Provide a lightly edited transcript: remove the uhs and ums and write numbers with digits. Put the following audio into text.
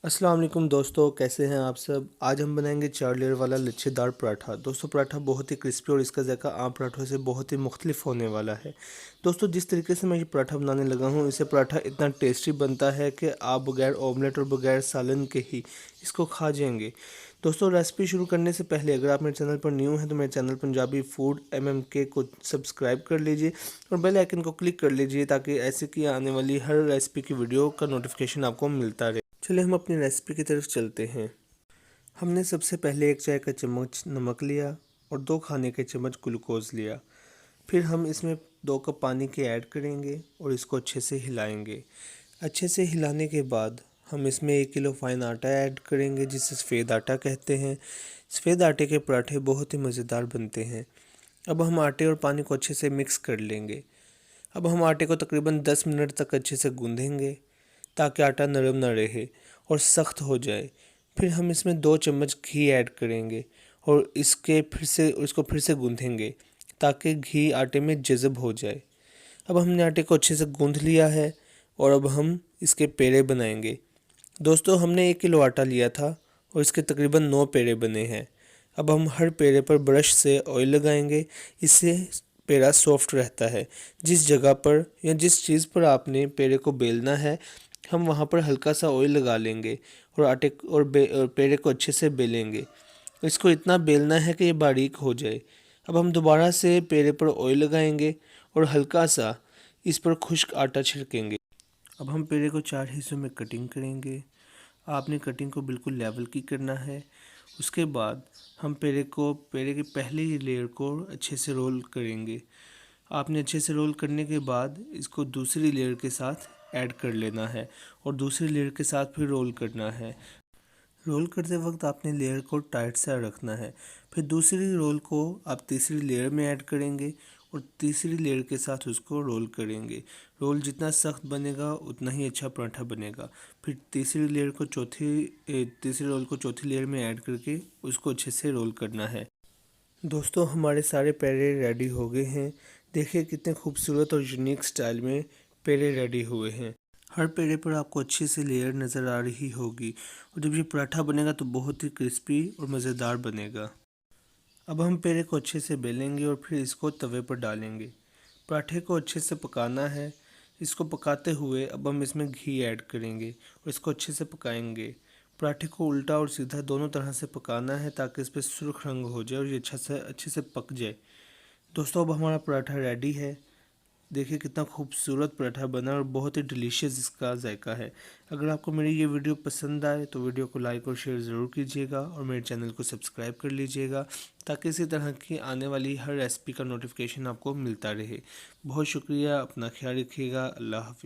अस्सलाम वालेकुम दोस्तों, कैसे हैं आप सब। आज हम बनाएंगे 4 लेयर वाला लच्छेदार पराठा। दोस्तों पराठा बहुत ही क्रिस्पी और इसका जायका आम पराठों से बहुत ही मुख्तलिफ होने वाला है। दोस्तों जिस तरीके से मैं ये पराठा बनाने लगा हूँ, इससे पराठा इतना टेस्टी बनता है कि आप बगैर ऑमलेट और बगैर सालन के ही इसको खा जाएंगे। दोस्तों रेसिपी शुरू करने से पहले अगर आप मेरे चैनल पर न्यू हैं तो मेरे चैनल पंजाबी फूड MMK को सब्सक्राइब कर लीजिए और बेल आइकन को क्लिक कर लीजिए ताकि ऐसे की आने वाली हर रेसिपी की वीडियो का नोटिफिकेशन आपको मिलता रहे। चलिए हम अपनी रेसिपी की तरफ चलते हैं। हमने सबसे पहले 1 चाय का चम्मच नमक लिया और 2 खाने के चम्मच ग्लूकोज लिया। फिर हम इसमें 2 कप पानी के ऐड करेंगे और इसको अच्छे से हिलाएंगे। अच्छे से हिलाने के बाद हम इसमें 1 किलो फाइन आटा ऐड करेंगे जिसे सफ़ेद आटा कहते हैं। सफ़ेद आटे के पराठे बहुत ही मज़ेदार बनते हैं। अब हम आटे और पानी को अच्छे से मिक्स कर लेंगे। अब हम आटे को तकरीबन 10 मिनट तक अच्छे से गूँधेंगे ताकि आटा नरम ना रहे और सख्त हो जाए। फिर हम इसमें 2 चम्मच घी ऐड करेंगे और इसको फिर से गूँधेंगे ताकि घी आटे में जज़ब हो जाए। अब हमने आटे को अच्छे से गूँध लिया है और अब हम इसके पेड़े बनाएंगे। दोस्तों हमने 1 किलो आटा लिया था और इसके तकरीबन 9 पेड़े बने हैं। अब हम हर पेड़े पर ब्रश से ऑयल लगाएंगे, इससे पेड़ा सॉफ्ट रहता है। जिस जगह पर या जिस चीज़ पर आपने पेड़े को बेलना है, हम वहाँ पर हल्का सा ऑयल लगा लेंगे और और पेड़े को अच्छे से बेलेंगे। इसको इतना बेलना है कि ये बारीक हो जाए। अब हम दोबारा से पेड़े पर ऑयल लगाएंगे और हल्का सा इस पर खुश्क आटा छिड़केंगे। अब हम पेड़े को 4 हिस्सों में कटिंग करेंगे। आपने कटिंग को बिल्कुल लेवल की करना है। उसके बाद हम पेड़े के पहले ही लेयर को अच्छे से रोल करेंगे। आपने अच्छे से रोल करने के बाद इसको दूसरी लेयर के साथ ऐड कर लेना है और दूसरी लेयर के साथ फिर रोल करना है। रोल करते वक्त आपने लेयर को टाइट से रखना है। फिर दूसरी रोल को आप तीसरी लेयर में ऐड करेंगे और तीसरी लेयर के साथ उसको रोल करेंगे। रोल जितना सख्त बनेगा उतना ही अच्छा पराठा बनेगा। फिर तीसरी रोल को चौथी लेयर में ऐड करके उसको अच्छे से रोल करना है। दोस्तों हमारे सारे पेड़े रेडी हो गए हैं। देखिए कितने खूबसूरत और यूनिक स्टाइल में पेड़े रेडी हुए हैं। हर पेड़े पर आपको अच्छे से लेयर नज़र आ रही होगी और जब ये पराठा बनेगा तो बहुत ही क्रिस्पी और मज़ेदार बनेगा। अब हम पेड़े को अच्छे से बेलेंगे और फिर इसको तवे पर डालेंगे। पराठे को अच्छे से पकाना है। इसको पकाते हुए अब हम इसमें घी ऐड करेंगे और इसको अच्छे से पकाएंगे। पराठे को उल्टा और सीधा दोनों तरह से पकाना है ताकि इस पर सुर्ख रंग हो जाए और ये अच्छे से पक जाए। दोस्तों अब हमारा पराठा रेडी है। देखिए कितना खूबसूरत पराठा बना और बहुत ही डिलीशियस इसका जायका है। अगर आपको मेरी ये वीडियो पसंद आए तो वीडियो को लाइक और शेयर ज़रूर कीजिएगा और मेरे चैनल को सब्सक्राइब कर लीजिएगा ताकि इसी तरह की आने वाली हर रेसिपी का नोटिफिकेशन आपको मिलता रहे। बहुत शुक्रिया, अपना ख्याल रखिएगा। अल्लाह हाफिज़।